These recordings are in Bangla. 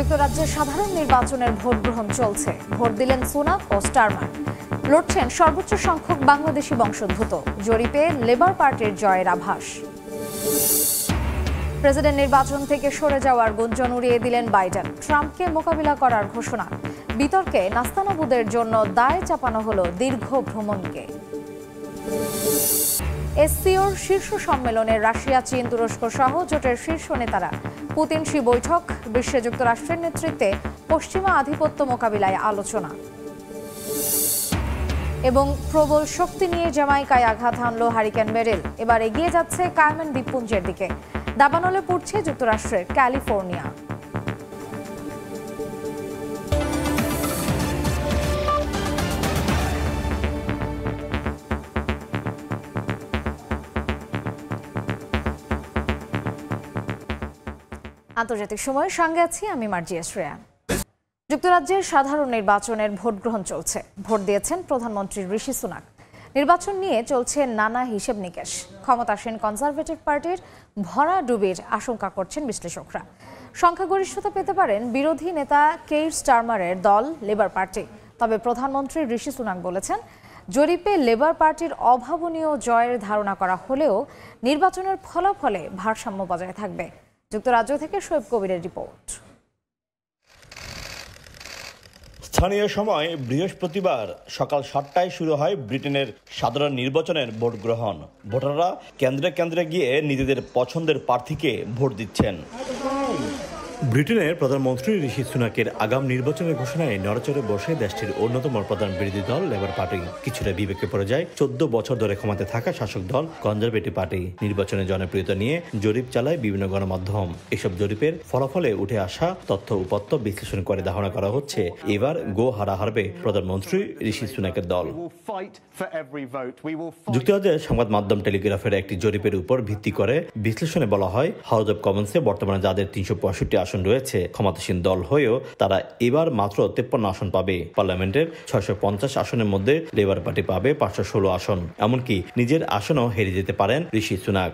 যুক্তরাজ্যের সাধারণ নির্বাচনের ভোট গ্রহণ চলছে। ভোট দিলেন সুনাক ও স্টারমার। লড়ছেন সর্বোচ্চ সংখ্যক বাংলাদেশি বংশোদ্ভূত। জরিপে লেবার পার্টির জয়ের আভাস। প্রেসিডেন্ট নির্বাচন থেকে সরে যাওয়ার গুঞ্জন উড়িয়ে দিলেন বাইডেন। ট্রাম্পকে মোকাবিলা করার ঘোষণা। বিতর্কে নাস্তানাবুদের জন্য দায় চাপানো হলো দীর্ঘ ভ্রমণকে। এসসিওর শীর্ষ সম্মেলনে রাশিয়া, চীন, তুরস্ক সহ জোটের শীর্ষ নেতারা। পুতিন শি বৈঠক। বিশ্বে যুক্তরাষ্ট্রের নেতৃত্বে পশ্চিমা আধিপত্য মোকাবিলায় আলোচনা। এবং প্রবল শক্তি নিয়ে জ্যামাইকায় আঘাত হানল হারিকেন মেরিল। এবার এগিয়ে যাচ্ছে কায়মান দ্বীপপুঞ্জের দিকে। দাবানলে পড়ছে যুক্তরাষ্ট্রের ক্যালিফোর্নিয়া। আন্তর্জাতিক সময়ের সঙ্গে আছি আমি মার্জিয়া শ্রেয়া। যুক্তরাজ্যের সাধারণ নির্বাচনের ভোট গ্রহণ চলছে। ভোট দিয়েছেন প্রধানমন্ত্রী ঋষি সুনাক। নির্বাচন নিয়ে চলছে নানা হিসেব নিকেশ। ক্ষমতাসীন কনজারভেটিভ পার্টির ভরাডুবির আশঙ্কা করছেন বিশ্লেষকরা। সংখ্যাগরিষ্ঠতা পেতে পারেন বিরোধী নেতা কেইর স্টারমারের দল লেবার পার্টি। তবে প্রধানমন্ত্রী ঋষি সুনাক বলেছেন, জরিপে লেবার পার্টির অভাবনীয় জয়ের ধারণা করা হলেও নির্বাচনের ফলাফলে ভারসাম্য বজায় থাকবে। যুক্তরাজ্য থেকে শোয়েব কবিরের রিপোর্ট। স্থানীয় সময় বৃহস্পতিবার সকাল 7টায় শুরু হয় ব্রিটেনের সাধারণ নির্বাচনের ভোট গ্রহণ। ভোটাররা কেন্দ্রে কেন্দ্রে গিয়ে নিজেদের পছন্দের প্রার্থীকে ভোট দিচ্ছেন। ব্রিটেনের প্রধানমন্ত্রী ঋষি সুনাকের আগাম নির্বাচনের ঘোষণায় নড়াচড়ে বসে দেশটির অন্যতম প্রধান বিরোধী দল লেবার পার্টি। কিছুটা বিবেকে পড়ে যায় 14 বছর ধরে ক্ষমতায় থাকা শাসক দল কনজারভেটিভ পার্টি। নির্বাচনের জনপ্রিয়তা নিয়ে জরিপ চালায় বিভিন্ন গণমাধ্যম। এসব জরিপের ফলাফলে উঠে আসা তথ্য উপাত্ত বিশ্লেষণ করে ধারণা করা হচ্ছে এবার গো হারা হারবে প্রধানমন্ত্রী ঋষি সুনাকের দল। যুক্তরাজ্যের সংবাদ মাধ্যম টেলিগ্রাফের একটি জরিপের উপর ভিত্তি করে বিশ্লেষণে বলা হয়, হাউস অব কমন্সে বর্তমানে যাদের 365 আসন রয়েছে, ক্ষমতাসীন দল হয়েও তারা এবার মাত্র 53 আসন পাবে। পার্লামেন্টের 650 আসনের মধ্যে লেবার পার্টি পাবে 516 আসন। এমনকি নিজের আসনও হেরে যেতে পারেন ঋষি সুনাক।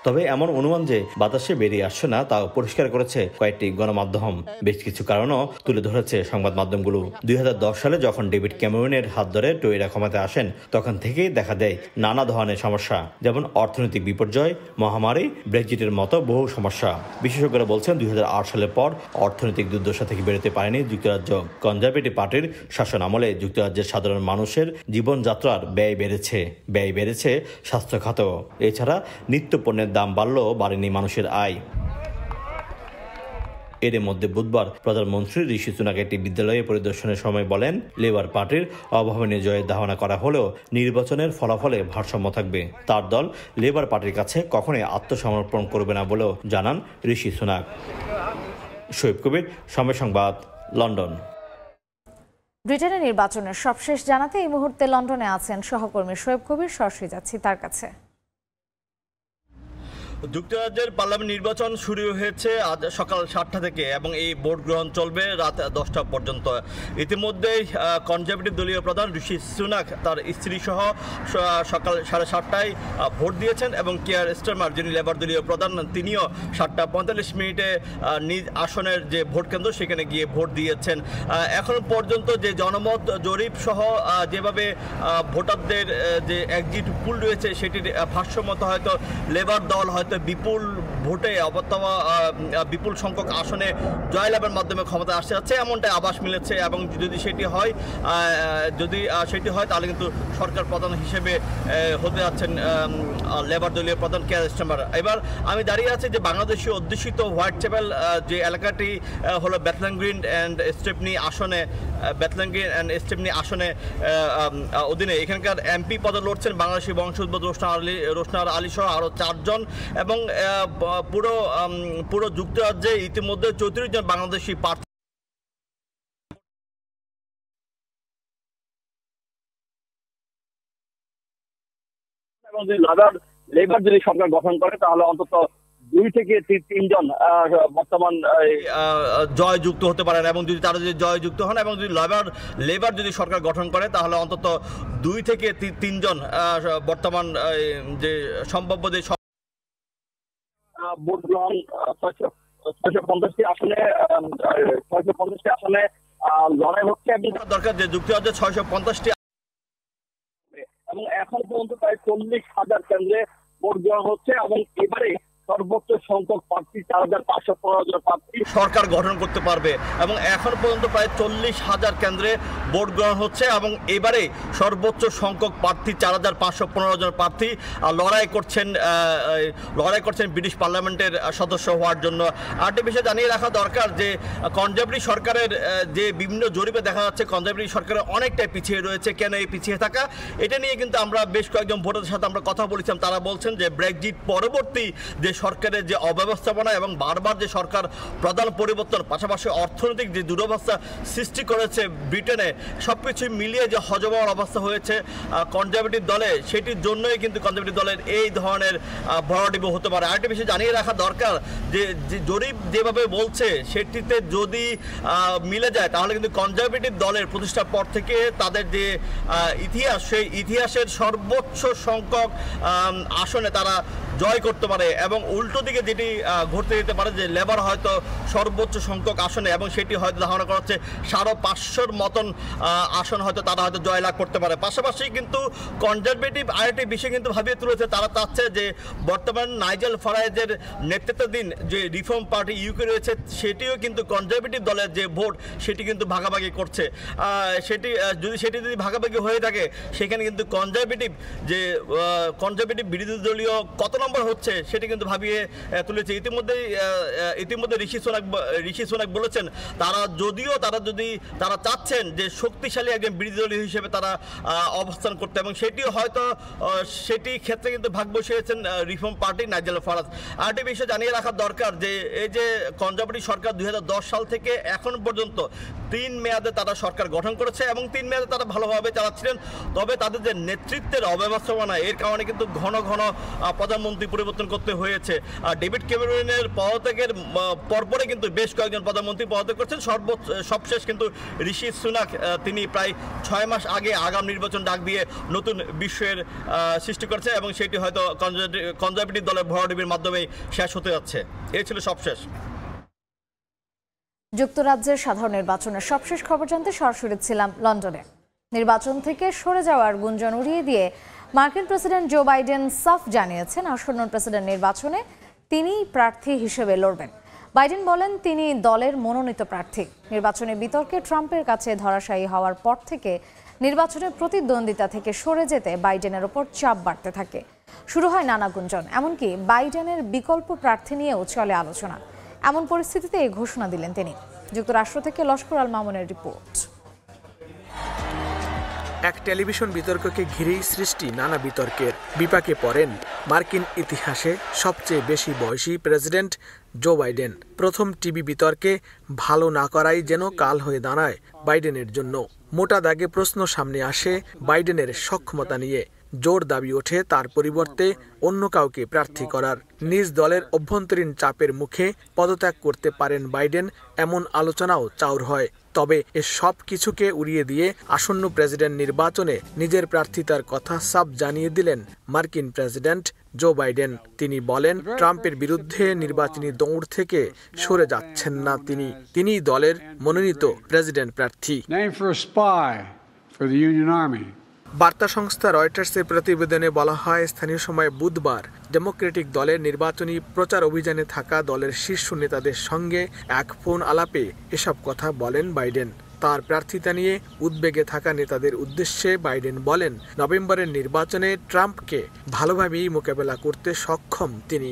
তবে এমন অনুমান যে বাতাসে বেরিয়ে আসছে না, তা পরিষ্কার করেছে কয়েকটি গণমাধ্যম। বেশ কিছু কারণও তুলে ধরেছে সংবাদ মাধ্যমগুলো। 2010 সালে যখন ডেভিড ক্যামেরনের হাত ধরে টয়েরা ক্ষমতায় আসেন, তখন থেকেই দেখা দেয় নানা ধরনের সমস্যা, যেমন অর্থনৈতিক বিপর্যয়, মহামারী, ব্রেক্সিটের মতো বহু সমস্যা। বিশেষজ্ঞরা বলছেন 2008 সালের পর অর্থনৈতিক দুর্দশা থেকে বেরোতে পারেনি যুক্তরাজ্য। কনজারভেটিভ পার্টির শাসন আমলে যুক্তরাজ্যের সাধারণ মানুষের জীবনযাত্রার ব্যয় বেড়েছে স্বাস্থ্য খাত। এছাড়া নিত্য পণ্যের দাম বাড়লেও বাড়েনি মানুষের আয়। এর মধ্যে বুধবার প্রধানমন্ত্রী ঋষি সুনাক একটি বিদ্যালয়ে পরিদর্শনের সময় বলেন, লেবার পার্টির অভাবনীয় জয়ের ধারণা করা হলেও নির্বাচনের ফলাফলে ভারসাম্য থাকবে। তার দল লেবার পার্টির কাছে কখনোই আত্মসমর্পণ করবে না বলেও জানান ঋষি সুনাক। শোয়েব কবির, সময় সংবাদ, লন্ডন। ব্রিটেনের নির্বাচনের সবশেষ জানাতে এই মুহূর্তে লন্ডনে আছেন সহকর্মী শোয়েব কবির। সরাসরি যাচ্ছি তার কাছে। যুক্তরাজ্যের পার্লামেন্ট নির্বাচন শুরু হয়েছে আজ সকাল 7টা থেকে এবং এই ভোট গ্রহণ চলবে রাত 10টা পর্যন্ত। ইতিমধ্যেই কনজারভেটিভ দলীয় প্রধান ঋষি সুনাক তার স্ত্রী সহ সকাল 7:30টায় ভোট দিয়েছেন এবং কিয়ার স্টারমার, যিনি লেবার দলীয় প্রধান, তিনিও 7:45 নিজ আসনের যে ভোট কেন্দ্র সেখানে গিয়ে ভোট দিয়েছেন। এখন পর্যন্ত যে জনমত জরিপ সহ যেভাবে ভোটারদের যে এক্সিট পুল রয়েছে সেটির ভাষ্যমত হয়তো লেবার দল হয়তো বিপুল ভোটে অথবা বিপুল সংখ্যক আসনে জয়লাভের মাধ্যমে ক্ষমতা আসতে যাচ্ছে, এমনটাই আভাস মিলেছে। এবং যদি সেটি হয় তাহলে কিন্তু সরকার প্রধান হিসেবে হতে যাচ্ছেন লেবার দলীয় প্রধান কিয়ার স্টারমার। এবার আমি দাঁড়িয়ে আছি যে বাংলাদেশি অধ্যুষিত হোয়াইট চ্যাপেল যে এলাকাটি হলো বেথলেম গ্রিন অ্যান্ড স্টেপনি আসনে অধীনে। এখানকার এমপি পদে লড়ছেন বাংলাদেশি বংশোদ্ভূত রোশনার আলী সহ আরও 4 জন এবং পুরো যুক্তরাজ্যে ইতিমধ্যে 34 জন বাংলাদেশি প্রার্থী লেবার যদি সরকার গঠন করে তাহলে অন্তত 2 থেকে 3 জন বর্তমান জয় যুক্ত হতে পারেন এবং যদি তারা যদি জয় যুক্ত হন এবং যদি লেবার যদি সরকার গঠন করে তাহলে অন্তত 2 থেকে 3 জন বর্তমান যে সম্ভাব্য যে ভোট গ্রহণ 650টি আসনে 650টি আসনে লড়াই হচ্ছে দরকার যে যুক্তরাজ্যে 650টি এবং এখন পর্যন্ত প্রায় 40,000 কেন্দ্রে ভোট দেওয়া হচ্ছে এবং এবারে সর্বোচ্চ সংখ্যক প্রার্থী 4,515 প্রার্থী সরকার গঠন করতে পারবে এবং এখন পর্যন্ত প্রায় 40,000 কেন্দ্রে ভোট গ্রহণ হচ্ছে এবং এবারে সর্বোচ্চ সংখ্যক প্রার্থী 4,515 জন প্রার্থী লড়াই করছেন ব্রিটিশ পার্লামেন্টের সদস্য হওয়ার জন্য। আরেকটি বিষয় জানিয়ে রাখা দরকার যে কনজারভেটিভ সরকারের যে বিভিন্ন জরিপে দেখা যাচ্ছে কনজারভেটিভ সরকারের অনেকটাই পিছিয়ে রয়েছে। কেন এই পিছিয়ে থাকা, এটা নিয়ে কিন্তু আমরা বেশ কয়েকজন ভোটারদের সাথে আমরা কথা বলেছিলাম। তারা বলছেন যে ব্রেক্সিট পরবর্তী যে সরকারের যে অব্যবস্থাপনা এবং বারবার যে সরকার প্রধান পরিবর্তন, পাশাপাশি অর্থনৈতিক যে দুরবস্থা সৃষ্টি করেছে ব্রিটেনে, সবকিছু মিলিয়ে যে হজবর অবস্থা হয়েছে কনজারভেটিভ দলে, সেটির জন্যই কিন্তু কনজারভেটিভ দলের এই ধরনের ভরাডুবি হতে পারে। আরেকটি বিষয় জানিয়ে রাখা দরকার যে জরিপ যেভাবে বলছে সেটিতে যদি মিলে যায় তাহলে কিন্তু কনজারভেটিভ দলের প্রতিষ্ঠার পর থেকে তাদের যে ইতিহাস, সেই ইতিহাসের সর্বোচ্চ সংখ্যক আসনে তারা জয় করতে পারে এবং উল্টো দিকে যেটি ঘটতে দিতে পারে যে লেবার হয়তো সর্বোচ্চ সংখ্যক আসনে এবং সেটি হয়তো ধারণা করা হচ্ছে 550 মতন আসন হয়তো তারা হয়তো জয়লাভ করতে পারে। পাশাপাশি কিন্তু কনজারভেটিভ আরেকটি বিষয় কিন্তু ভাবিয়ে তুলেছে, তারা চাচ্ছে যে বর্তমান নাইজেল ফারাজের নেতৃত্বাধীন যে রিফর্ম পার্টি ইউকে রয়েছে সেটিও কিন্তু কনজারভেটিভ দলের যে ভোট সেটি কিন্তু ভাগাভাগি করছে। সেটি যদি ভাগাভাগি হয়ে থাকে সেখানে কিন্তু কনজারভেটিভ বিরোধী দলীয় কত নম্বর হচ্ছে সেটি কিন্তু ভাবিয়ে তুলেছে। ইতিমধ্যে ঋষি সুনাক বলেছেন তারা চাচ্ছেন যে শক্তিশালী একজন বিরোধী দলীয় হিসেবে তারা অবস্থান করতে, এবং সেটি ক্ষেত্রে কিন্তু ভাগ বসিয়েছেন রিফর্ম পার্টি নাইজেল ফারাজ। আরেকটি বিষয় জানিয়ে রাখা দরকার যে এই যে কনজারভেটিভ সরকার 2010 সাল থেকে এখন পর্যন্ত 3 মেয়াদে তারা সরকার গঠন করেছে এবং 3 মেয়াদে তারা ভালোভাবে চালাচ্ছিলেন। তবে তাদের যে নেতৃত্বের অব্যবস্থাপনা, এর কারণে কিন্তু ঘন ঘন প্রধানমন্ত্রী পরিবর্তন করতে হয়েছে। ডেভিড ক্যামেরনের পদত্যাগের পরপরে কিন্তু বেশ কয়েকজন প্রধানমন্ত্রী পদত্যাগ করছেন। সবশেষ কিন্তু ঋষি সুনাক তিনি প্রায় 6 মাস আগে আগাম নির্বাচন ডাক দিয়ে নতুন বিশ্বের সৃষ্টি করেছে এবং সেটি হয়তো কনজারভেটিভ দলের ভরাডুবির মাধ্যমেই শেষ হতে যাচ্ছে। এই ছিল সবশেষ। যুক্তরাজ্যের সাধারণ নির্বাচনের সবশেষ খবর জানতে সরাসরি ছিলাম লন্ডনে। নির্বাচন থেকে সরে যাওয়ার গুঞ্জন উড়িয়ে দিয়ে মার্কিন প্রেসিডেন্ট জো বাইডেন সাফ জানিয়েছেন আসন্ন প্রেসিডেন্ট নির্বাচনে তিনিই প্রার্থী হিসেবে লড়বেন। বাইডেন বলেন তিনি দলের মনোনীত প্রার্থী। নির্বাচনে বিতর্কে ট্রাম্পের কাছে ধরাশায়ী হওয়ার পর থেকে নির্বাচনের প্রতিদ্বন্দ্বিতা থেকে সরে যেতে বাইডেনের ওপর চাপ বাড়তে থাকে। শুরু হয় নানা গুঞ্জন, এমনকি বাইডেনের বিকল্প প্রার্থী নিয়েও চলে আলোচনা। এমন পরিস্থিতিতে এই ঘোষণা দিলেন তিনি। যুক্তরাষ্ট্র থেকে লস্কর আল মামুনের রিপোর্ট। এক টেলিভিশন বিতর্ককে ঘিরেই সৃষ্টি নানা বিতর্কের। বিপাকে পড়েন মার্কিন ইতিহাসে সবচেয়ে বেশি বয়সী প্রেসিডেন্ট জো বাইডেন। প্রথম টিভি বিতর্কে ভালো না করাই যেন কাল হয়ে দাঁড়ায় বাইডেনের জন্য। মোটা দাগে প্রশ্ন সামনে আসে বাইডেনের সক্ষমতা নিয়ে। জোর দাবি ওঠে তার পরিবর্তে অন্য কাউকে প্রার্থী করার। নিজ দলের অভ্যন্তরীণ চাপের মুখে পদত্যাগ করতে পারেন বাইডেন, এমন আলোচনাও চাউর হয়। তবে এ সব কিছুকে উড়িয়ে দিয়ে আসন্ন প্রেসিডেন্ট নির্বাচনে নিজের প্রার্থিতার কথা সাফ জানিয়ে দিলেন মার্কিন প্রেসিডেন্ট জো বাইডেন। তিনি বলেন ট্রাম্পের বিরুদ্ধে নির্বাচনী দৌড় থেকে সরে যাচ্ছেন না তিনি দলের মনোনীত প্রেসিডেন্ট প্রার্থী। বার্তা সংস্থা রয়টার্সের প্রতিবেদনে বলা হয় স্থানীয় সময় বুধবার ডেমোক্রেটিক দলের নির্বাচনী প্রচার অভিযানে থাকা দলের শীর্ষ নেতাদের সঙ্গে এক ফোন আলাপে এসব কথা বলেন বাইডেন। তার প্রার্থিতা নিয়ে উদ্বেগে থাকা নেতাদের উদ্দেশ্যে বাইডেন বলেন নভেম্বরের নির্বাচনে ট্রাম্পকে ভালোভাবেই মোকাবেলা করতে সক্ষম তিনি।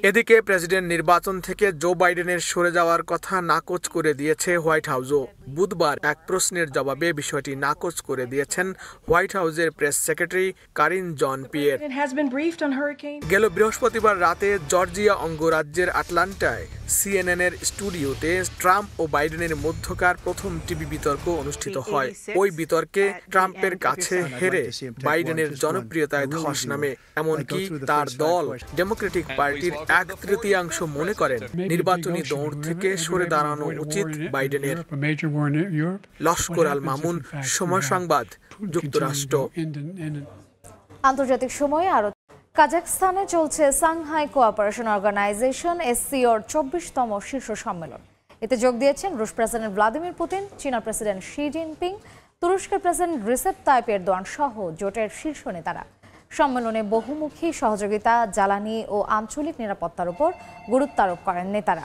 এদিকে প্রেসিডেন্ট নির্বাচন থেকে জো বাইডেনের সরে যাওয়ার কথা নাকচ করে দিয়েছে হোয়াইট হাউসও। বুধবার এক প্রশ্নের জবাবে বিষয়টি নাকচ করে দিয়েছেন হোয়াইট হাউসের প্রেস সেক্রেটারি কারিন জন পিয়ের। গেল বৃহস্পতিবার রাতে জর্জিয়া অঙ্গরাজ্যের আটলান্টায় সিএনএনের স্টুডিওতে ট্রাম্প ও বাইডেনের মধ্যকার প্রথম টিভি বিতর্ক অনুষ্ঠিত হয়। ওই বিতর্কে ট্রাম্পের কাছে হেরে বাইডেনের জনপ্রিয়তায় ধস নামে। এমনকি তার দল ডেমোক্রেটিক পার্টির 1/3 মনে করেন নির্বাচনী দৌড় থেকে সরে দাঁড়ানো উচিত বাইডেনের। লস্কর আল মামুন, সময় সংবাদ, যুক্তরাষ্ট্র। আন্তর্জাতিক সময়ে আরো কাজাখস্তানে চলছে সাংহাই কোঅপারেশন অর্গানাইজেশন SCOর 24তম শীর্ষ সম্মেলন। এতে যোগ দিয়েছেন রুশ প্রেসিডেন্ট ভ্লাদিমির পুতিন, চীনা প্রেসিডেন্ট শি জিনপিং, তুরস্কের প্রেসিডেন্ট রিসেপ তাইপ এরদোয়ান সহ জোটের শীর্ষ নেতারা। সম্মেলনে বহুমুখী সহযোগিতা, জ্বালানি ও আঞ্চলিক নিরাপত্তার উপর গুরুত্ব আরোপ করেন নেতারা।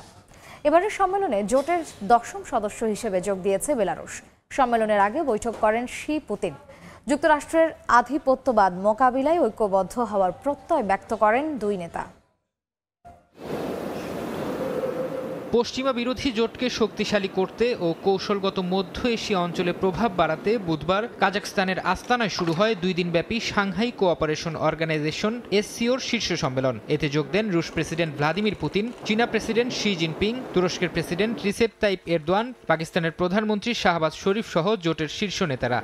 এবারের সম্মেলনে জোটের 10ম সদস্য হিসেবে যোগ দিয়েছে বেলারুশ। সম্মেলনের আগে বৈঠক করেন শি পুতিন। যুক্তরাষ্ট্রের আধিপত্যবাদ মোকাবিলায় ঐক্যবদ্ধ হওয়ার প্রত্যয় ব্যক্ত করেন দুই নেতা। পশ্চিমা বিরোধী জোটকে শক্তিশালী করতে ও কৌশলগত মধ্য এশিয়া অঞ্চলে প্রভাব বাড়াতে বুধবার কাজাখস্তানের আস্তানায় শুরু হয় 2 দিনব্যাপী সাংহাই কোঅপারেশন অর্গানাইজেশন SCOর শীর্ষ সম্মেলন। এতে যোগ দেন রুশ প্রেসিডেন্ট ভ্লাদিমির পুতিন, চীনা প্রেসিডেন্ট শি জিনপিং, তুরস্কের প্রেসিডেন্ট রিসেপ তাইপ এরদোয়ান, পাকিস্তানের প্রধানমন্ত্রী শাহবাজ শরীফ সহ জোটের শীর্ষ নেতারা।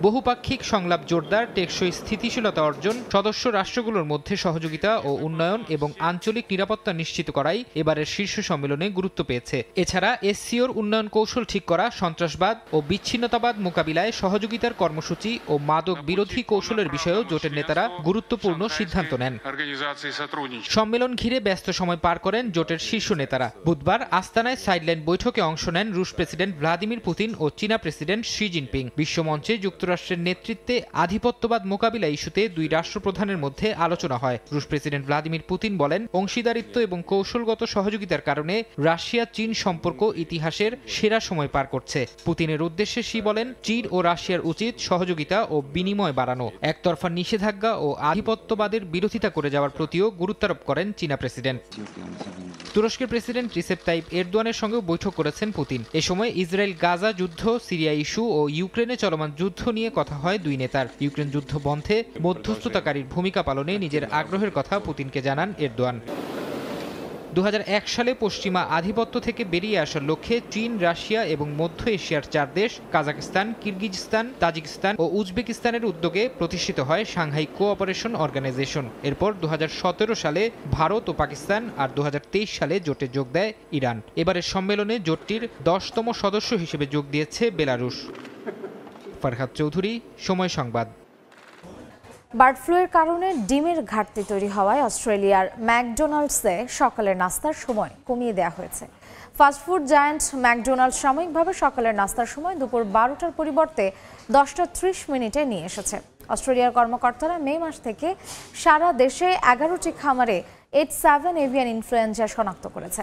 বহুপাক্ষিক সংলাপ জোরদার, টেকসই স্থিতিশীলতা অর্জন, সদস্য রাষ্ট্রগুলোর মধ্যে সহযোগিতা ও উন্নয়ন এবং আঞ্চলিক নিরাপত্তা নিশ্চিত করাই এবারের শীর্ষ সম্মেলনে গুরুত্ব পেয়েছে। এছাড়া SCOর উন্নয়ন কৌশল ঠিক করা, সন্ত্রাসবাদ ও বিচ্ছিন্নতাবাদ মোকাবিলায় সহযোগিতার কর্মসূচি ও মাদক বিরোধী কৌশলের বিষয়েও জোটের নেতারা গুরুত্বপূর্ণ সিদ্ধান্ত নেন। সম্মেলন ঘিরে ব্যস্ত সময় পার করেন জোটের শীর্ষ নেতারা। বুধবার আস্তানায় সাইডলাইন বৈঠকে অংশ নেন রুশ প্রেসিডেন্ট ভ্লাদিমির পুতিন ও চীনা প্রেসিডেন্ট শি জিনপিং। বিশ্বমঞ্চে যুক্তরাষ্ট্রের নেতৃত্বে আধিপত্যবাদ মোকাবিলা ইস্যুতে দুই রাষ্ট্রপ্রধানের মধ্যে আলোচনা হয়। রুশ প্রেসিডেন্ট ভ্লাদিমির পুতিন বলেন, অংশীদারিত্ব এবং কৌশলগত সহযোগিতার কারণে রাশিয়া চীন সম্পর্ক ইতিহাসের সেরা সময় পার করছে। পুতিনের উদ্দেশ্যে শি বলেন, চীন ও রাশিয়ার উচিত সহযোগিতা ও বিনিময় বাড়ানো। একতরফা নিষেধাজ্ঞা ও আধিপত্যবাদের বিরোধিতা করে যাওয়ার প্রতিও গুরুত্বারোপ করেন চীনা প্রেসিডেন্ট। তুরস্কের প্রেসিডেন্ট রিসেপ তাইপ এরদোয়ানের সঙ্গেও বৈঠক করেছেন পুতিন। এ সময় ইসরায়েল গাজা যুদ্ধ, সিরিয়া ইস্যু ও ইউক্রেনে চলমান যুদ্ধ নিয়ে কথা হয় দুই নেতার। ইউক্রেন যুদ্ধ বন্ধে মধ্যস্থতাকারীর ভূমিকা পালনে নিজের আগ্রহের কথা পুতিনকে জানান এরদোয়ান। 2001 সালে পশ্চিমা আধিপত্য থেকে বেরিয়ে আসার লক্ষ্যে চীন, রাশিয়া এবং মধ্য এশিয়ার 4 দেশ কিরগিজস্তান, তাজিকিস্তান ও উজবেকিস্তানের উদ্যোগে প্রতিষ্ঠিত হয় সাংহাই কোঅপারেশন অর্গানাইজেশন। এরপর 2017 সালে ভারত ও পাকিস্তান আর 2023 সালে জোটে যোগ দেয় ইরান। এবারের সম্মেলনে জোটটির 10তম সদস্য হিসেবে যোগ দিয়েছে বেলারুশ। ফারহাদ চৌধুরী, সময় সংবাদ। বার্ড ফ্লুয়ের কারণে ডিমের ঘাটতি তৈরি হওয়ায় অস্ট্রেলিয়ার ম্যাকডোনাল্ডসে সকালের নাস্তার সময় কমিয়ে দেওয়া হয়েছে। ফাস্টফুড জায়ান্ট ম্যাকডোনাল্ডস সাময়িকভাবে সকালের নাস্তার সময় দুপুর 12টার পরিবর্তে 10টা 30 মিনিটে নিয়ে এসেছে। অস্ট্রেলিয়ার কর্মকর্তারা মে মাস থেকে সারা দেশে 11টি খামারে H7 এভিয়ান ইনফ্লুয়েঞ্জা শনাক্ত করেছে।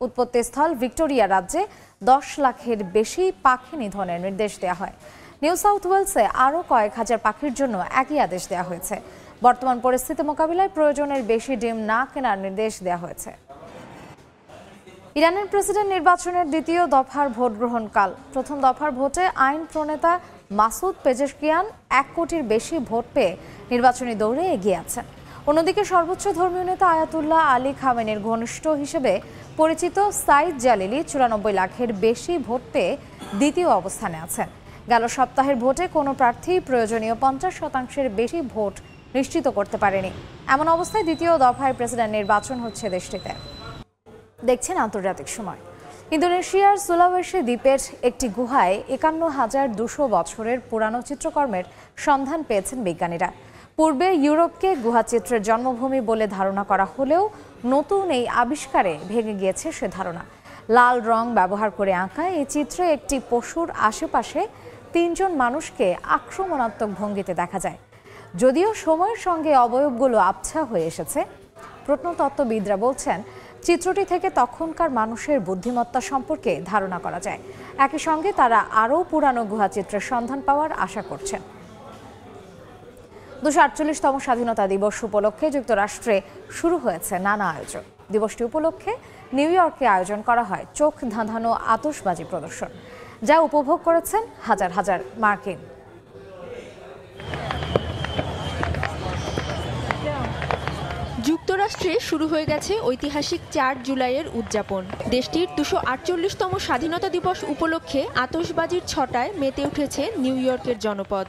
উৎপত্তিস্থল ভিক্টোরিয়া রাজ্যে 10 লাখের বেশি পাখি নিধনের নির্দেশ দেওয়া হয়। নিউ সাউথ ওয়েলসে আরও কয়েক হাজার পাখির জন্য একই আদেশ দেওয়া হয়েছে। বর্তমান পরিস্থিতি মোকাবিলায় প্রয়োজনের বেশি ডিম না কেনার নির্দেশ দেওয়া হয়েছে। ইরানের প্রেসিডেন্ট নির্বাচনের দ্বিতীয় দফার ভোট গ্রহণ কাল। প্রথম দফার ভোটে আইন প্রণেতা মাসুদ পেজেশকিয়ান 1 কোটির বেশি ভোট পেয়ে নির্বাচনী দৌড়ে এগিয়ে আছেন। অন্যদিকে সর্বোচ্চ ধর্মীয় নেতা আয়াতুল্লাহ আলী খামেনির ঘনিষ্ঠ হিসেবে পরিচিত সাইদ জালিলি 94 লাখের বেশি ভোট পেয়ে দ্বিতীয় অবস্থানে আছেন। গেল সপ্তাহের ভোটে কোনো প্রার্থী প্রয়োজনীয় 50% বেশি ভোট নিশ্চিত করতে পারেনি। এমন অবস্থায় দ্বিতীয় দফায় প্রেসিডেন্ট নির্বাচন হচ্ছে দেশটিতে। দেখছেন আন্তর্জাতিক সময়। ইন্দোনেশিয়ার সুলাওয়েসি দ্বীপের একটি গুহায় 51,200 বছরের পুরানো চিত্রকর্মের সন্ধান পেয়েছেন বিজ্ঞানীরা। পূর্বে ইউরোপকে গুহাচিত্রের জন্মভূমি বলে ধারণা করা হলেও নতুন এই আবিষ্কারে ভেঙে গিয়েছে সে ধারণা। লাল রং ব্যবহার করে আঁকা এই চিত্রে একটি পশুর আশেপাশে 3 জন মানুষকে আক্রমণাত্মক ভঙ্গিতে দেখা যায়। যদিও সময়ের সঙ্গে অবয়বগুলো আবছা হয়ে এসেছে, প্রত্নতত্ত্ববিদরা বলছেন চিত্রটি থেকে তখনকার মানুষের বুদ্ধিমত্তা সম্পর্কে ধারণা করা যায়। একই সঙ্গে তারা আরও পুরানো গুহাচিত্রের সন্ধান পাওয়ার আশা করছেন। 248তম স্বাধীনতা দিবস উপলক্ষে যুক্তরাষ্ট্রে শুরু হয়েছে নানা আয়োজন। দিবসটি উপলক্ষে নিউ ইয়র্কে আয়োজন করা হয় চোখ ধাঁধানো আতশবাজি প্রদর্শন, যা উপভোগ করেছেন হাজার হাজার মার্কিন। যুক্তরাষ্ট্রে শুরু হয়ে গেছে ঐতিহাসিক 4 জুলাইয়ের উদযাপন। দেশটির 248তম স্বাধীনতা দিবস উপলক্ষে আতশবাজির ছটায় মেতে উঠেছে নিউ ইয়র্কের জনপদ।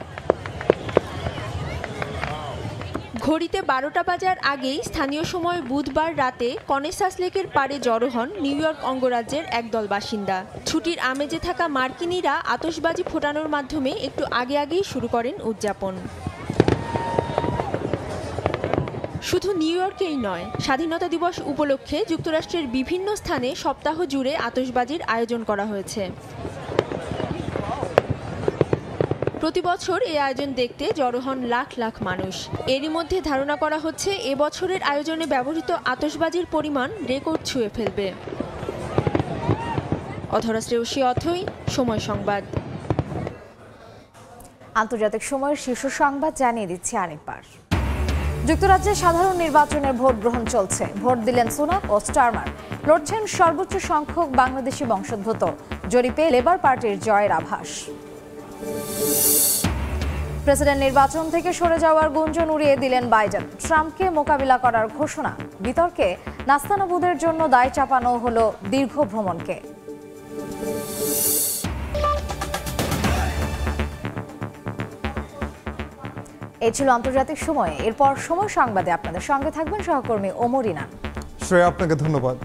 ঘড়িতে 12টা বাজার আগেই স্থানীয় সময় বুধবার রাতে কনেসাস লেকের পাড়ে জড়ো হন নিউ ইয়র্ক অঙ্গরাজ্যের একদল বাসিন্দা। ছুটির আমেজে থাকা মার্কিনিরা আতশবাজি ফোটানোর মাধ্যমে একটু আগেই শুরু করেন উদযাপন। শুধু নিউ ইয়র্কেই নয়, স্বাধীনতা দিবস উপলক্ষে যুক্তরাষ্ট্রের বিভিন্ন স্থানে সপ্তাহ জুড়ে আতশবাজির আয়োজন করা হয়েছে। প্রতি বছর এই আয়োজন দেখতে জড়ো হন লাখ লাখ মানুষ। এরই মধ্যে ধারণা করা হচ্ছে এবছরের আয়োজনে ব্যবহৃত আতশবাজির পরিমাণ রেকর্ড ছুঁয়ে ফেলবে। অধরা শ্রেয়সী, অথৈ, সময় সংবাদ। আন্তর্জাতিক সময়ের শীর্ষ সংবাদ জানিয়ে দিচ্ছি আরেকবার। যুক্তরাজ্যে সাধারণ নির্বাচনের ভোট গ্রহণ চলছে। ভোট দিলেন সুনাক ও স্টারমার। লড়ছেন সর্বোচ্চ সংখ্যক বাংলাদেশি বংশোদ্ভূত। জরিপে লেবার পার্টির জয়ের আভাস। প্রেসিডেন্ট নির্বাচন থেকে সরে যাওয়ার গুঞ্জন উড়িয়ে দিলেন বাইডেন। ট্রাম্পকে মোকাবিলা করার ঘোষণা। বিতর্কে নাস্তানাবুদের জন্য দায় চাপানো হলো দীর্ঘ ভ্রমণকে। এই ছিল আন্তর্জাতিক সময়। এরপর সময় সংবাদে আপনাদের সঙ্গে থাকবেন সহকর্মী ওমর ইনান। শ্রেয়া, আপনাকে ধন্যবাদ।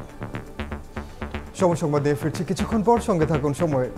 সময় সংবাদে ফিরছি কিছুক্ষণ পর, সঙ্গে থাকুন সময়ের।